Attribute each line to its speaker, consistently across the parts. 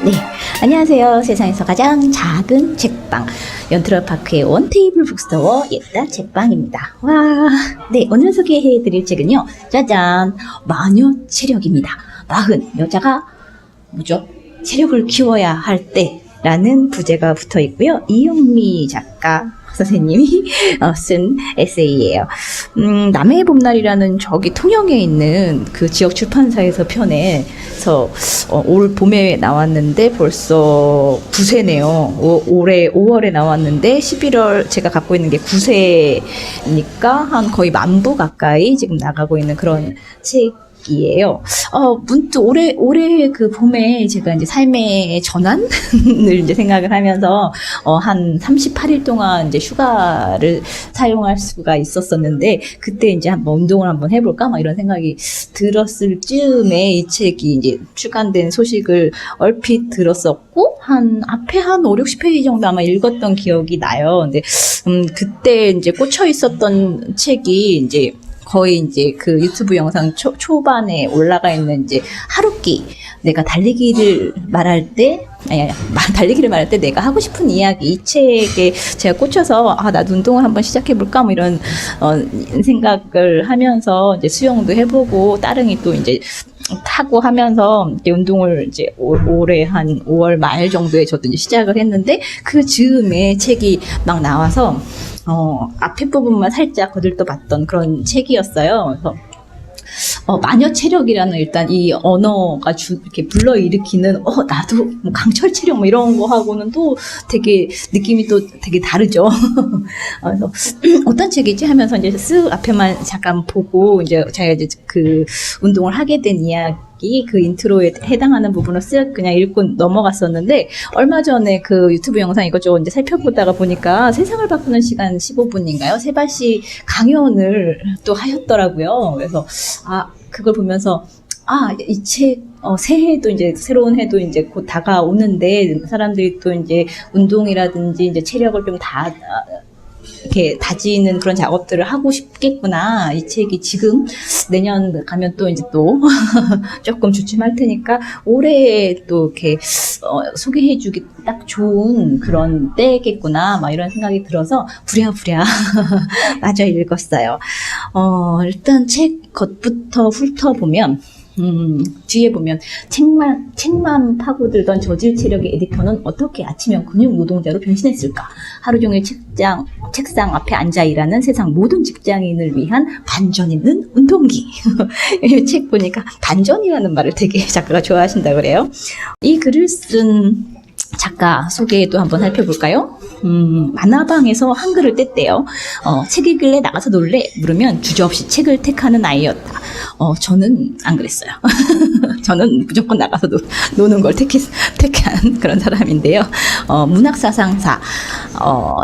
Speaker 1: 네, 안녕하세요. 세상에서 가장 작은 책방 연트러파크에 온 테이블 북스토어 예따 책방입니다. 와, 네, 오늘 소개해드릴 책은요, 짜잔, 마녀 체력입니다. 40 여자가 뭐죠? 체력을 키워야 할 때라는 부제가 붙어 있고요. 이영미 작가 선생님이 쓴 에세이예요. 남해의 봄날이라는 저기 통영에 있는 그 지역 출판사에서 펴내서 올 봄에 나왔는데 벌써 9세네요. 올해 5월에 나왔는데 11월 제가 갖고 있는 게 9세니까 한 거의 10,000부 가까이 지금 나가고 있는 그런 책이에요. 문득 올해 그 봄에 제가 이제 삶의 전환을 이제 생각을 하면서 한 38일 동안 이제 휴가를 사용할 수가 있었었는데 그때 이제 한번 운동을 한번 해볼까 막 이런 생각이 들었을 즈음에 이 책이 이제 출간된 소식을 얼핏 들었었고 앞에 한 5, 60페이지 정도 아마 읽었던 기억이 나요. 근데 그때 이제 꽂혀 있었던 책이 이제 거의 이제 그 유튜브 영상 초반에 올라가 있는 이제 하루키, 내가 달리기를 말할 때 내가 하고 싶은 이야기, 이 책에 제가 꽂혀서 나도 운동을 한번 시작해볼까 뭐 이런 생각을 하면서 이제 수영도 해보고 따릉이 또 이제 타고 하면서 이제 운동을 이제 올해 한 5월 말 정도에 저도 이제 시작을 했는데 그 즈음에 책이 막 나와서 앞에 부분만 살짝 거들떠봤던 그런 책이었어요. 그래서 마녀 체력이라는 일단 이 언어가 이렇게 불러일으키는 나도 뭐 강철 체력 뭐 이런 거 하고는 또 되게 느낌이 또 되게 다르죠. 그래서 어떤 책이지 하면서 이제 쓱 앞에만 잠깐 보고 이제 제가 이제 그 운동을 하게 된 이야기 그 인트로에 해당하는 부분을 쓱 그냥 읽고 넘어갔었는데 얼마 전에 그 유튜브 영상 이것저것 이제 살펴보다가 보니까 세상을 바꾸는 시간 15분인가요? 세바시 강연을 또 하셨더라고요. 그래서 그걸 보면서 이 책 새해도 이제 새로운 해도 이제 곧 다가오는데 사람들이 또 이제 운동이라든지 이제 체력을 좀 이렇게 다지는 그런 작업들을 하고 싶겠구나. 이 책이 지금 내년 가면 또 이제 또 조금 주춤할 테니까 올해 또 이렇게 소개해주기 딱 좋은 그런 때겠구나. 막 이런 생각이 들어서 부랴부랴 마저 읽었어요. 일단 책 겉부터 훑어보면 뒤에 보면 책만 파고들던 저질 체력의 에디터는 어떻게 아침형 근육 노동자로 변신했을까? 하루 종일 책상 앞에 앉아 일하는 세상 모든 직장인을 위한 반전 있는 운동기. 이 책 보니까 반전이라는 말을 되게 작가가 좋아하신다 그래요. 이 글을 쓴 작가 소개도 한번 살펴볼까요? 만화방에서 한글을 뗐대요. 책 읽을래? 나가서 놀래? 물으면 주저없이 책을 택하는 아이였다. 저는 안 그랬어요. 저는 무조건 나가서 노는 걸 택한 그런 사람인데요. 문학사상사,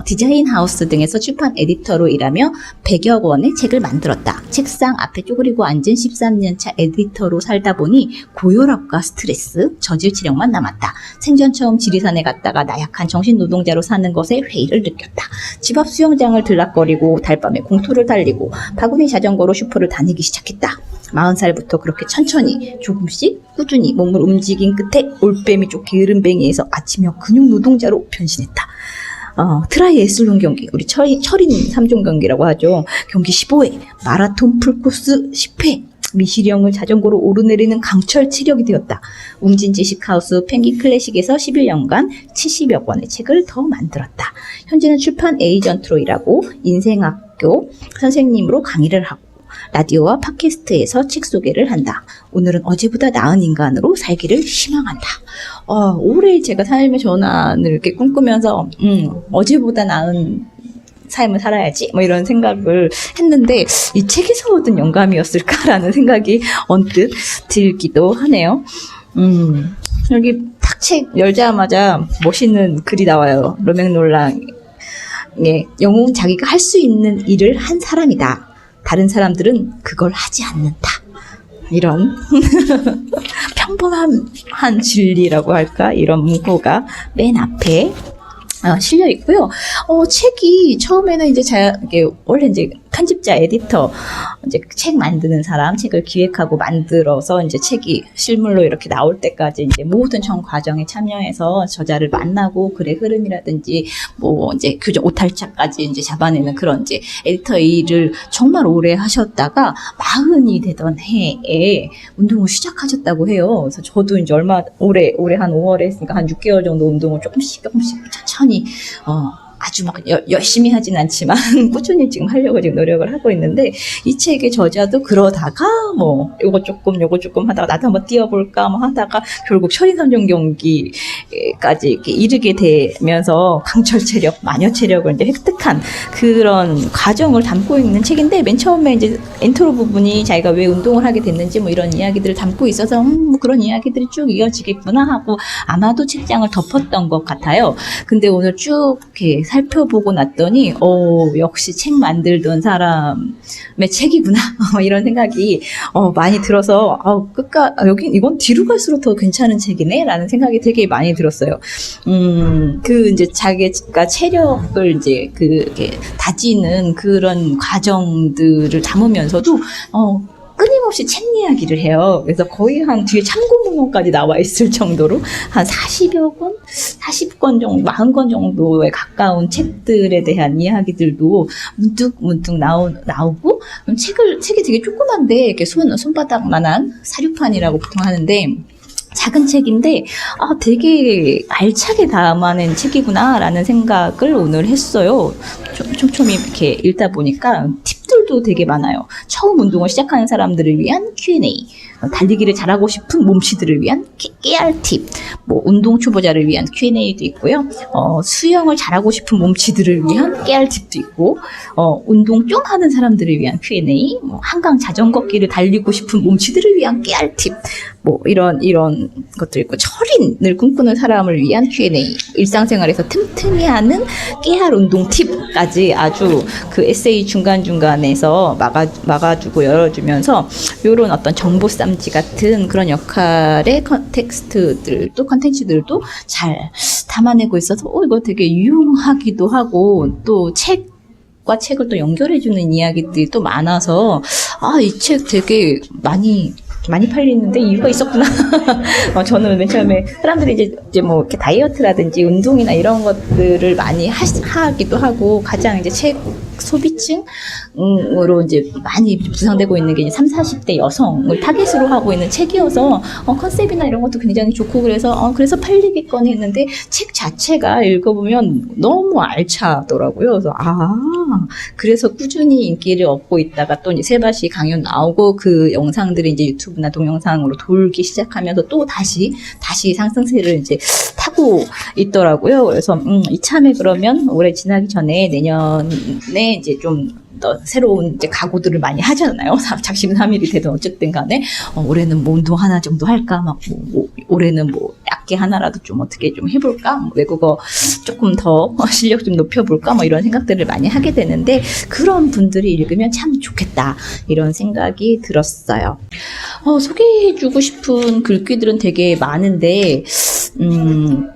Speaker 1: 디자인 하우스 등에서 출판 에디터로 일하며 100여 권의 책을 만들었다. 책상 앞에 쪼그리고 앉은 13년차 에디터로 살다 보니 고혈압과 스트레스, 저질 체력만 남았다. 생전 처음 지리산에 갔다가 나약한 정신노동자로 사는 것에 회의를 느꼈다. 집 앞 수영장을 들락거리고 달밤에 공터를 달리고 바구니 자전거로 슈퍼를 다니기 시작했다. 40살부터 그렇게 천천히 조금씩 꾸준히 몸을 움직인 끝에 올빼미 쪽 게으름뱅이에서 아침형 근육 노동자로 변신했다. 트라이애슬론 경기, 우리 철인 3종 경기라고 하죠. 경기 15회, 마라톤 풀코스 10회, 미시령을 자전거로 오르내리는 강철 체력이 되었다. 웅진 지식하우스 펭귄 클래식에서 11년간 70여 권의 책을 더 만들었다. 현재는 출판 에이전트로 일하고 인생학교 선생님으로 강의를 하고 라디오와 팟캐스트에서 책 소개를 한다. 오늘은 어제보다 나은 인간으로 살기를 희망한다. 올해 제가 삶의 전환을 이렇게 꿈꾸면서 어제보다 나은 삶을 살아야지 뭐 이런 생각을 했는데 이 책에서 얻은 영감이었을까라는 생각이 언뜻 들기도 하네요. 여기 딱 책 열자마자 멋있는 글이 나와요. 로맹롤랑의 영웅은 자기가 할 수 있는 일을 한 사람이다. 다른 사람들은 그걸 하지 않는다. 이런 평범한 진리라고 할까? 이런 문구가 맨 앞에 실려 있고요. 책이 처음에는 이제 원래 이제 편집자, 에디터, 이제 책 만드는 사람, 책을 기획하고 만들어서 이제 책이 실물로 이렇게 나올 때까지 이제 모든 전 과정에 참여해서 저자를 만나고 글의 흐름이라든지 뭐 이제 교정 오탈자까지 이제 잡아내는 그런 이제 에디터 일을 정말 오래 하셨다가 40이 되던 해에 운동을 시작하셨다고 해요. 그래서 저도 이제 올해 한 5월에 했으니까 한 6개월 정도 운동을 조금씩 천천히 아주 막 열심히 하진 않지만 꾸준히 지금 하려고 지금 노력을 하고 있는데, 이 책의 저자도 그러다가 뭐 요거 조금 하다가 나도 한번 뛰어볼까 뭐 하다가 결국 철인선정 경기까지 이렇게 이르게 되면서 강철 체력, 마녀 체력을 이제 획득한 그런 과정을 담고 있는 책인데, 맨 처음에 이제 인트로 부분이 자기가 왜 운동을 하게 됐는지 뭐 이런 이야기들을 담고 있어서 뭐 그런 이야기들이 쭉 이어지겠구나 하고 아마도 책장을 덮었던 것 같아요. 근데 오늘 쭉 이렇게 살펴보고 났더니 역시 책 만들던 사람의 책이구나 이런 생각이 많이 들어서 이건 뒤로 갈수록 더 괜찮은 책이네 라는 생각이 되게 많이 들었어요. 이제 자기가 체력을 이제 그게 다지는 그런 과정들을 담으면서도 끊임없이 책 이야기를 해요. 그래서 거의 한 뒤에 참고문헌까지 나와 있을 정도로 한 40권 정도, 40권 정도에 가까운 책들에 대한 이야기들도 문득 나오고, 책이 되게 조그만데, 이렇게 손바닥만한 사료판이라고 보통 하는데, 작은 책인데 되게 알차게 담아낸 책이구나라는 생각을 오늘 했어요. 촘촘히 이렇게 읽다 보니까 팁들도 되게 많아요. 처음 운동을 시작하는 사람들을 위한 Q&A, 달리기를 잘하고 싶은 몸치들을 위한 깨알 팁, 뭐 운동 초보자를 위한 Q&A도 있고요. 수영을 잘하고 싶은 몸치들을 위한 깨알 팁도 있고, 운동 좀 하는 사람들을 위한 Q&A, 뭐 한강 자전거길을 달리고 싶은 몸치들을 위한 깨알 팁, 뭐 이런 것도 있고, 철인을 꿈꾸는 사람을 위한 Q&A, 일상생활에서 틈틈이 하는 깨알 운동 팁까지 아주 그 에세이 중간중간에서 막아주고 열어주면서 이런 어떤 정보쌈지 같은 그런 역할의 컨텐츠들도 잘 담아내고 있어서 이거 되게 유용하기도 하고, 또 책과 책을 또 연결해주는 이야기들이 또 많아서 이 책 되게 많이 팔리는데 이유가 있었구나. 저는 맨 처음에 사람들이 이제 뭐 이렇게 다이어트라든지 운동이나 이런 것들을 많이 하기도 하고, 가장 이제 책 소비층으로 이제 많이 부상되고 있는 게 이제 30, 40대 여성을 타깃으로 하고 있는 책이어서 컨셉이나 이런 것도 굉장히 좋고, 그래서 팔리겠거니 했는데 책 자체가 읽어보면 너무 알차더라고요. 그래서 꾸준히 인기를 얻고 있다가 또 이제 세바시 강연 나오고 그 영상들이 이제 유튜브나 동영상으로 돌기 시작하면서 또 다시 상승세를 이제 타고 있더라고요. 그래서 이참에 그러면 올해 지나기 전에 내년에 이제 좀 더 새로운 이제 각오들을 많이 하잖아요. 작심삼일이 되든 어쨌든 간에 올해는 뭐 운동 하나 정도 할까, 올해는 뭐 악기 하나라도 좀 어떻게 좀 해볼까, 외국어 조금 더 실력 좀 높여볼까, 이런 생각들을 많이 하게 되는데, 그런 분들이 읽으면 참 좋겠다 이런 생각이 들었어요. 소개해주고 싶은 글귀들은 되게 많은데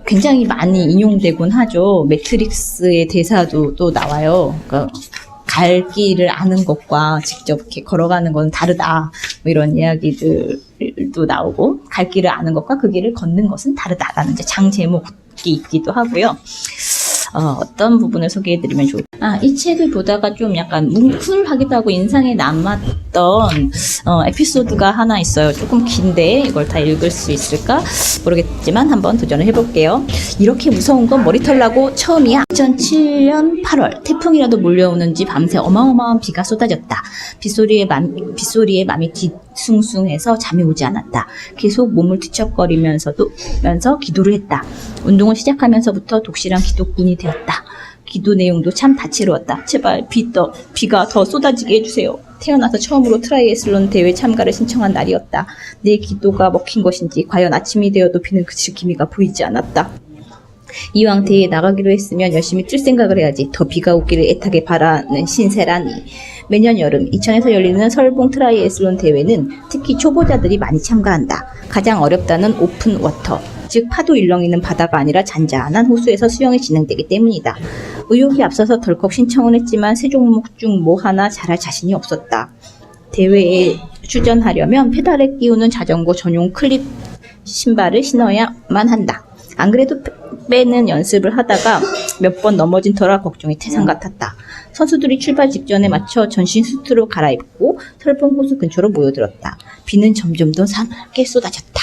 Speaker 1: 굉장히 많이 인용되곤 하죠. 매트릭스의 대사도 또 나와요. 그러니까 갈 길을 아는 것과 직접 이렇게 걸어가는 건 다르다, 이런 이야기들도 나오고, 갈 길을 아는 것과 그 길을 걷는 것은 다르다라는 이제 장 제목이 있기도 하고요. 어떤 부분을 소개해드리면 좋을까요? 이 책을 보다가 좀 약간 뭉클하기도 하고 인상에 남았던 에피소드가 하나 있어요. 조금 긴데 이걸 다 읽을 수 있을까 모르겠지만 한번 도전을 해볼게요. 이렇게 무서운 건 머리털 나고 처음이야. 2007년 8월 태풍이라도 몰려오는지 밤새 어마어마한 비가 쏟아졌다. 빗소리에 맘이 뒤숭숭해서 잠이 오지 않았다. 계속 몸을 뒤척거리면서 기도를 했다. 운동을 시작하면서부터 독실한 기도꾼이 되었다. 기도 내용도 참 다채로웠다. 제발 비가 더 쏟아지게 해주세요. 태어나서 처음으로 트라이애슬론 대회 참가를 신청한 날이었다. 내 기도가 먹힌 것인지 과연 아침이 되어도 비는 그칠 기미가 보이지 않았다. 이왕 대회에 나가기로 했으면 열심히 뛸 생각을 해야지. 더 비가 오기를 애타게 바라는 신세라니. 매년 여름 이천에서 열리는 설봉 트라이애슬론 대회는 특히 초보자들이 많이 참가한다. 가장 어렵다는 오픈 워터. 즉 파도 일렁이는 바다가 아니라 잔잔한 호수에서 수영이 진행되기 때문이다. 의욕이 앞서서 덜컥 신청을 했지만 세 종목 중 뭐 하나 잘할 자신이 없었다. 대회에 출전하려면 페달에 끼우는 자전거 전용 클립 신발을 신어야만 한다. 안 그래도 빼는 연습을 하다가 몇 번 넘어진 터라 걱정이 태산 같았다. 선수들이 출발 직전에 맞춰 전신 수트로 갈아입고 설봉 호수 근처로 모여들었다. 비는 점점 더 사납게 쏟아졌다.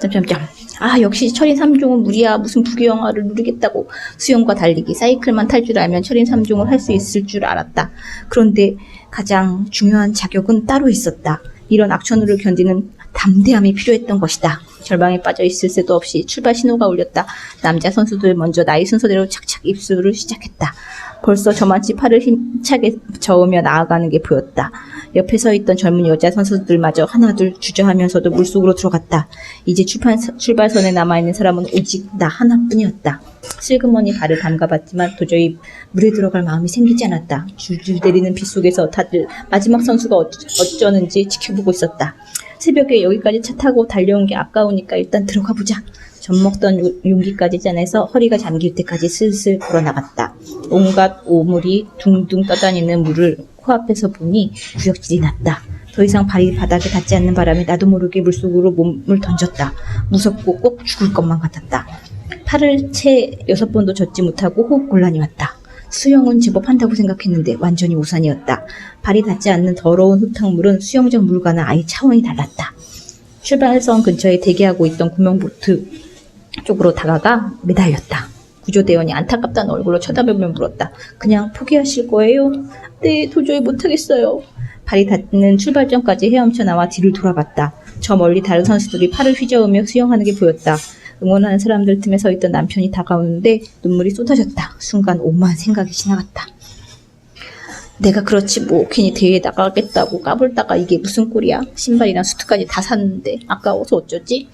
Speaker 1: 점점점. 아, 역시 철인 3종은 무리야. 무슨 부귀영화를 누리겠다고. 수영과 달리기, 사이클만 탈 줄 알면 철인 3종을 할 수 있을 줄 알았다. 그런데 가장 중요한 자격은 따로 있었다. 이런 악천후를 견디는 담대함이 필요했던 것이다. 절망에 빠져 있을 새도 없이 출발 신호가 울렸다. 남자 선수들 먼저 나이 순서대로 착착 입수를 시작했다. 벌써 저만치 팔을 힘차게 저으며 나아가는 게 보였다. 옆에 서 있던 젊은 여자 선수들마저 하나둘 주저하면서도 물속으로 들어갔다. 이제 출발선에 남아있는 사람은 오직 나 하나뿐이었다. 슬그머니 발을 담가봤지만 도저히 물에 들어갈 마음이 생기지 않았다. 줄줄 내리는 빗속에서 다들 마지막 선수가 어쩌는지 지켜보고 있었다. 새벽에 여기까지 차 타고 달려온 게 아까우니까 일단 들어가 보자. 젖먹던 용기까지 짜내서 허리가 잠길 때까지 슬슬 걸어나갔다. 온갖 오물이 둥둥 떠다니는 물을 코앞에서 보니 구역질이 났다. 더 이상 발이 바닥에 닿지 않는 바람에 나도 모르게 물속으로 몸을 던졌다. 무섭고 꼭 죽을 것만 같았다. 팔을 채 6번도 젓지 못하고 호흡곤란이 왔다. 수영은 제법 한다고 생각했는데 완전히 오산이었다. 발이 닿지 않는 더러운 흙탕물은 수영장 물과는 아예 차원이 달랐다. 출발선 근처에 대기하고 있던 구명보트 쪽으로 다가가 매달렸다. 구조대원이 안타깝다는 얼굴로 쳐다보며 물었다. 그냥 포기하실 거예요? 네, 도저히 못하겠어요. 발이 닿는 출발점까지 헤엄쳐 나와 뒤를 돌아봤다. 저 멀리 다른 선수들이 팔을 휘저으며 수영하는 게 보였다. 응원하는 사람들 틈에 서 있던 남편이 다가오는데 눈물이 쏟아졌다. 순간 오만 생각이 지나갔다. 내가 그렇지 뭐 괜히 대회에 나가겠다고 까불다가 이게 무슨 꼴이야. 신발이랑 수트까지 다 샀는데 아까워서 어쩌지?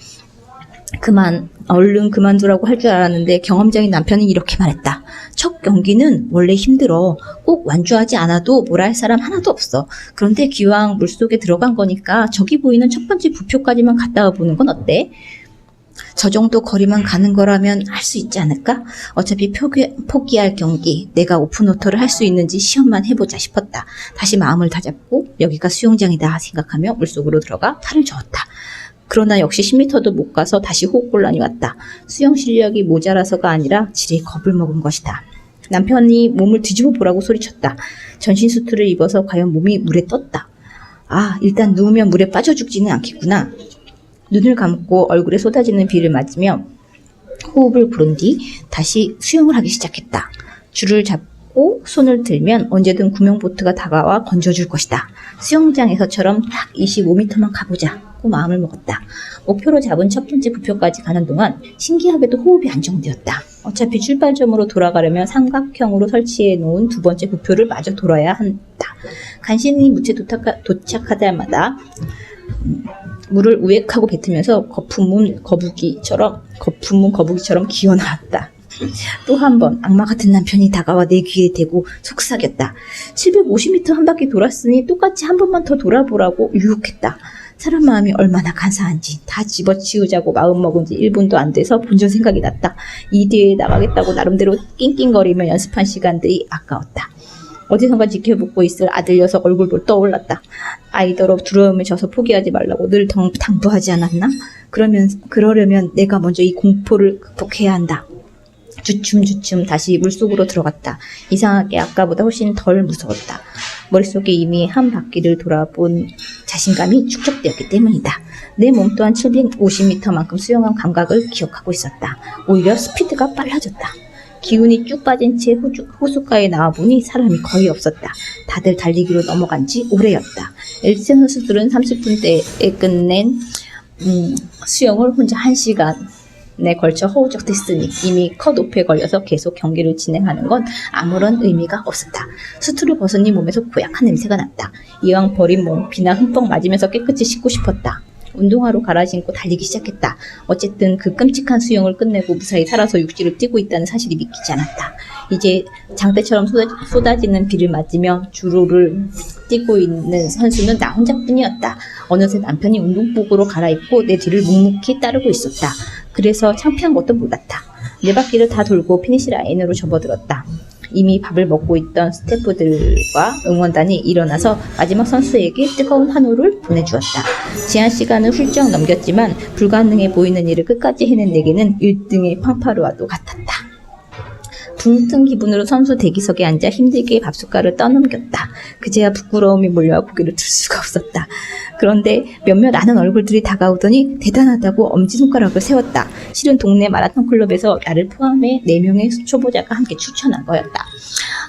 Speaker 1: 얼른 그만두라고 할 줄 알았는데 경험장인 남편은 이렇게 말했다. 첫 경기는 원래 힘들어. 꼭 완주하지 않아도 뭐라 할 사람 하나도 없어. 그런데 기왕 물속에 들어간 거니까 저기 보이는 첫 번째 부표까지만 갔다 와보는 건 어때? 저 정도 거리만 가는 거라면 할 수 있지 않을까? 어차피 포기할 경기, 내가 오픈워터를 할 수 있는지 시험만 해보자 싶었다. 다시 마음을 다잡고 여기가 수영장이다 생각하며 물속으로 들어가 팔을 저었다. 그러나 역시 10m도 못 가서 다시 호흡곤란이 왔다. 수영 실력이 모자라서가 아니라 지레 겁을 먹은 것이다. 남편이 몸을 뒤집어 보라고 소리쳤다. 전신 수트를 입어서 과연 몸이 물에 떴다. 아, 일단 누우면 물에 빠져 죽지는 않겠구나. 눈을 감고 얼굴에 쏟아지는 비를 맞으며 호흡을 부른 뒤 다시 수영을 하기 시작했다. 줄을 잡고 손을 들면 언제든 구명보트가 다가와 건져줄 것이다. 수영장에서처럼 딱 25m만 가보자고 마음을 먹었다. 목표로 잡은 첫 번째 부표까지 가는 동안 신기하게도 호흡이 안정되었다. 어차피 출발점으로 돌아가려면 삼각형으로 설치해 놓은 두 번째 부표를 마저 돌아야 한다. 간신히 무채 도착하자마자 물을 우액하고 뱉으면서 거품문 거북이처럼 기어나왔다. 또 한 번 악마 같은 남편이 다가와 내 귀에 대고 속삭였다. 750m 한 바퀴 돌았으니 똑같이 한 번만 더 돌아보라고 유혹했다. 사람 마음이 얼마나 간사한지 다 집어치우자고 마음먹은 지 1분도 안 돼서 본전 생각이 났다. 이 대회에 나가겠다고 나름대로 낑낑거리며 연습한 시간들이 아까웠다. 어디선가 지켜보고 있을 아들 녀석 얼굴도 떠올랐다. 아이더러 두려움에 져서 포기하지 말라고 늘 당부하지 않았나? 그러려면 내가 먼저 이 공포를 극복해야 한다. 주춤주춤 다시 물속으로 들어갔다. 이상하게 아까보다 훨씬 덜 무서웠다. 머릿속에 이미 한 바퀴를 돌아본 자신감이 축적되었기 때문이다. 내 몸 또한 750m만큼 수영한 감각을 기억하고 있었다. 오히려 스피드가 빨라졌다. 기운이 쭉 빠진 채 호숫가에 나와보니 사람이 거의 없었다. 다들 달리기로 넘어간 지 오래였다. 엘세 선수들은 30분대에 끝낸 수영을 혼자 1시간에 걸쳐 허우적댔으니 이미 컷오프에 걸려서 계속 경기를 진행하는 건 아무런 의미가 없었다. 수트를 벗으니 몸에서 고약한 냄새가 났다. 이왕 버린 몸 비나 흠뻑 맞으면서 깨끗이 씻고 싶었다. 운동화로 갈아 신고 달리기 시작했다. 어쨌든 그 끔찍한 수영을 끝내고 무사히 살아서 육지를 뛰고 있다는 사실이 믿기지 않았다. 이제 장대처럼 쏟아지는 비를 맞으며 주로를 뛰고 있는 선수는 나 혼자뿐이었다. 어느새 남편이 운동복으로 갈아입고 내 뒤를 묵묵히 따르고 있었다. 그래서 창피한 것도 몰랐다. 네 바퀴를 다 돌고 피니시 라인으로 접어들었다. 이미 밥을 먹고 있던 스태프들과 응원단이 일어나서 마지막 선수에게 뜨거운 환호를 보내주었다. 제한 시간을 훌쩍 넘겼지만 불가능해 보이는 일을 끝까지 해낸 내게는 1등의 팡파르와도 같았다. 붕 뜬 기분으로 선수 대기석에 앉아 힘들게 밥숟갈을 떠넘겼다. 그제야 부끄러움이 몰려와 고개를 들 수가 없었다. 그런데 몇몇 아는 얼굴들이 다가오더니 대단하다고 엄지손가락을 세웠다. 실은 동네 마라톤 클럽에서 나를 포함해 4명의 초보자가 함께 추천한 거였다.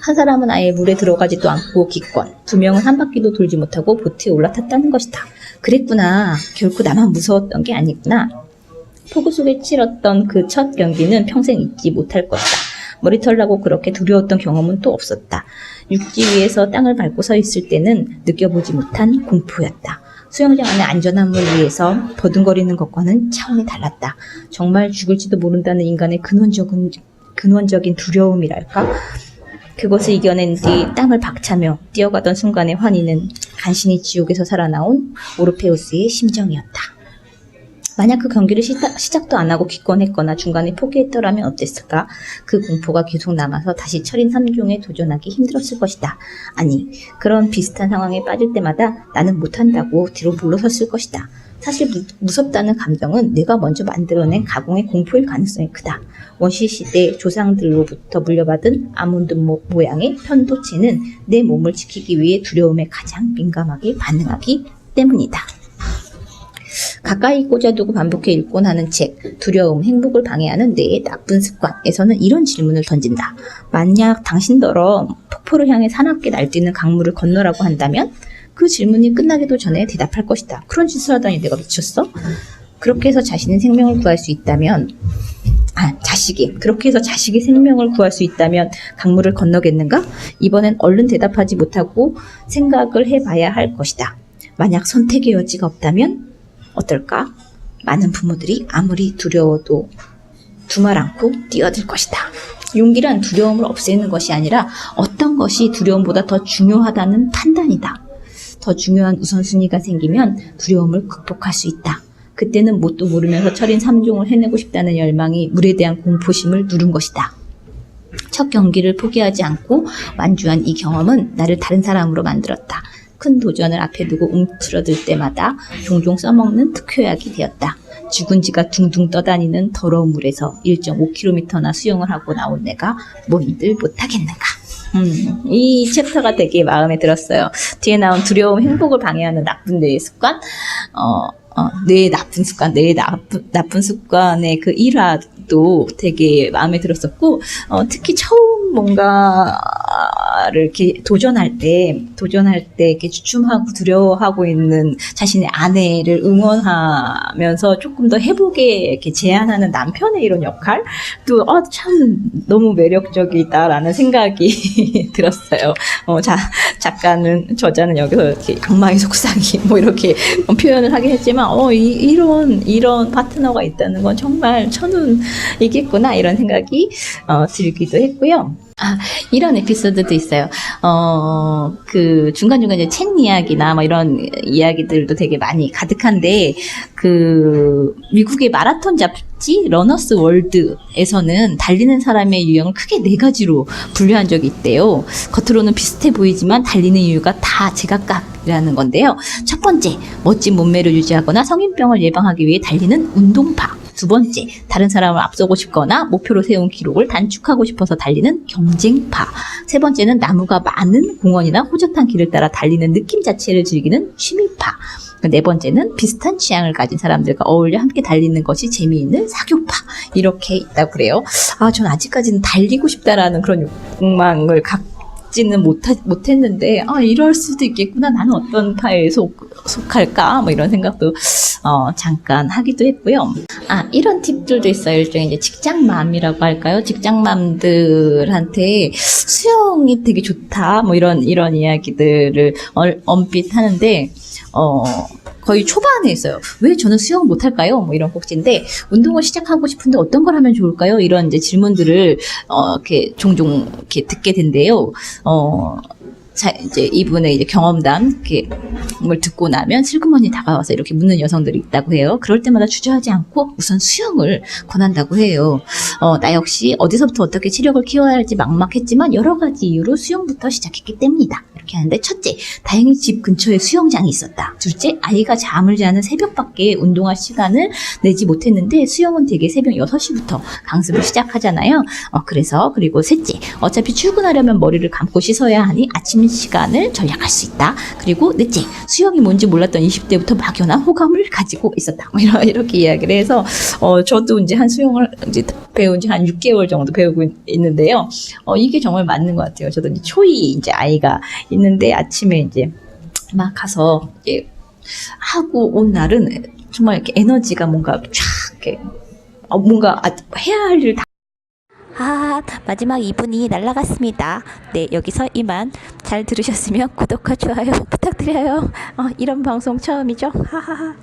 Speaker 1: 한 사람은 아예 물에 들어가지도 않고 기권, 2명은 한 바퀴도 돌지 못하고 보트에 올라탔다는 것이다. 그랬구나. 결코 나만 무서웠던 게 아니구나. 폭우 속에 치렀던 그 첫 경기는 평생 잊지 못할 것이다. 머리털 나고 그렇게 두려웠던 경험은 또 없었다. 육지 위에서 땅을 밟고 서 있을 때는 느껴보지 못한 공포였다. 수영장 안의 안전함을 위해서 버둥거리는 것과는 차원이 달랐다. 정말 죽을지도 모른다는 인간의 근원적인 두려움이랄까? 그것을 이겨낸 뒤 땅을 박차며 뛰어가던 순간의 환희는 간신히 지옥에서 살아나온 오르페우스의 심정이었다. 만약 그 경기를 시작도 안 하고 기권했거나 중간에 포기했더라면 어땠을까? 그 공포가 계속 남아서 다시 철인 3종에 도전하기 힘들었을 것이다. 아니, 그런 비슷한 상황에 빠질 때마다 나는 못한다고 뒤로 물러섰을 것이다. 사실 무섭다는 감정은 내가 먼저 만들어낸 가공의 공포일 가능성이 크다. 원시시대 조상들로부터 물려받은 아몬드 모양의 편도체는 내 몸을 지키기 위해 두려움에 가장 민감하게 반응하기 때문이다. 가까이 꽂아두고 반복해 읽곤 하는 책, 두려움, 행복을 방해하는 뇌의 나쁜 습관에서는 이런 질문을 던진다. 만약 당신더러 폭포를 향해 사납게 날뛰는 강물을 건너라고 한다면 그 질문이 끝나기도 전에 대답할 것이다. 그런 짓을 하다니 내가 미쳤어? 그렇게 해서 자신의 생명을 구할 수 있다면 그렇게 해서 자식의 생명을 구할 수 있다면 강물을 건너겠는가? 이번엔 얼른 대답하지 못하고 생각을 해봐야 할 것이다. 만약 선택의 여지가 없다면 어떨까? 많은 부모들이 아무리 두려워도 두말 않고 뛰어들 것이다. 용기란 두려움을 없애는 것이 아니라 어떤 것이 두려움보다 더 중요하다는 판단이다. 더 중요한 우선순위가 생기면 두려움을 극복할 수 있다. 그때는 뭣도 모르면서 철인 3종을 해내고 싶다는 열망이 물에 대한 공포심을 누른 것이다. 첫 경기를 포기하지 않고 완주한 이 경험은 나를 다른 사람으로 만들었다. 큰 도전을 앞에 두고 움츠러들 때마다 종종 써먹는 특효약이 되었다. 죽은 지가 둥둥 떠다니는 더러운 물에서 1.5km나 수영을 하고 나온 내가 뭔들 못하겠는가. 이 챕터가 되게 마음에 들었어요. 뒤에 나온 두려움, 행복을 방해하는 나쁜 뇌의 습관, 뇌의 나쁜 습관의 그 일화도 되게 마음에 들었었고, 특히 처음 뭔가를 이렇게 도전할 때 이렇게 주춤하고 두려워하고 있는 자신의 아내를 응원하면서 조금 더 해보게 이렇게 제안하는 남편의 이런 역할도 참 너무 매력적이다라는 생각이 들었어요. 저자는 여기서 이렇게 악마의 속삭임 뭐 이렇게 표현을 하긴 했지만 이런 파트너가 있다는 건 정말 천운이겠구나 이런 생각이 들기도 했고요. 이런 에피소드도 있어요. 그 중간중간 책 이야기나 뭐 이런 이야기들도 되게 많이 가득한데, 그 미국의 마라톤 잡지 러너스 월드에서는 달리는 사람의 유형을 크게 4가지로 분류한 적이 있대요. 겉으로는 비슷해 보이지만 달리는 이유가 다 제각각이라는 건데요. 첫 번째, 멋진 몸매를 유지하거나 성인병을 예방하기 위해 달리는 운동파. 두 번째, 다른 사람을 앞서고 싶거나 목표로 세운 기록을 단축하고 싶어서 달리는 경쟁파. 세 번째는 나무가 많은 공원이나 호젓한 길을 따라 달리는 느낌 자체를 즐기는 취미파. 네 번째는 비슷한 취향을 가진 사람들과 어울려 함께 달리는 것이 재미있는 사교파. 이렇게 있다고 그래요. 전 아직까지는 달리고 싶다라는 그런 욕망을 갖지는 못했는데, 이럴 수도 있겠구나. 나는 어떤 파에 속할까? 뭐 이런 생각도 잠깐 하기도 했고요. 이런 팁들도 있어요. 일종의 이제 직장맘이라고 할까요? 직장맘들한테 수영이 되게 좋다. 뭐 이런 이야기들을 언뜻 하는데, 거의 초반에 있어요. 왜 저는 수영 못할까요? 뭐 이런 꼭지인데 운동을 시작하고 싶은데 어떤 걸 하면 좋을까요? 이런 이제 질문들을 이렇게 종종 이렇게 듣게 된대요. 자, 이제 이분의 이제 경험담, 을 듣고 나면 슬그머니 다가와서 이렇게 묻는 여성들이 있다고 해요. 그럴 때마다 주저하지 않고 우선 수영을 권한다고 해요. 나 역시 어디서부터 어떻게 체력을 키워야 할지 막막했지만 여러 가지 이유로 수영부터 시작했기 때문이다. 이렇게 하는데 첫째, 다행히 집 근처에 수영장이 있었다. 둘째, 아이가 잠을 자는 새벽밖에 운동할 시간을 내지 못했는데 수영은 대개 새벽 6시부터 강습을 시작하잖아요. 그리고 셋째, 어차피 출근하려면 머리를 감고 씻어야 하니 아침 시간을 절약할 수 있다. 그리고 넷째, 수영이 뭔지 몰랐던 20대부터 막연한 호감을 가지고 있었다. 뭐 이렇게 이야기를 해서 저도 이제 한 수영을 이제 배운 지 한 6개월 정도 배우고 있는데요. 이게 정말 맞는 것 같아요. 저도 이제 초이 이제 아이가 있는데 아침에 이제 막 가서 이제 하고 온 날은 정말 이렇게 에너지가 뭔가 쫙 이렇게 뭔가 해야 할 일 다. 마지막 2분이 날아갔습니다. 네, 여기서 이만. 잘 들으셨으면 구독과 좋아요 부탁드려요. 이런 방송 처음이죠? 하하하.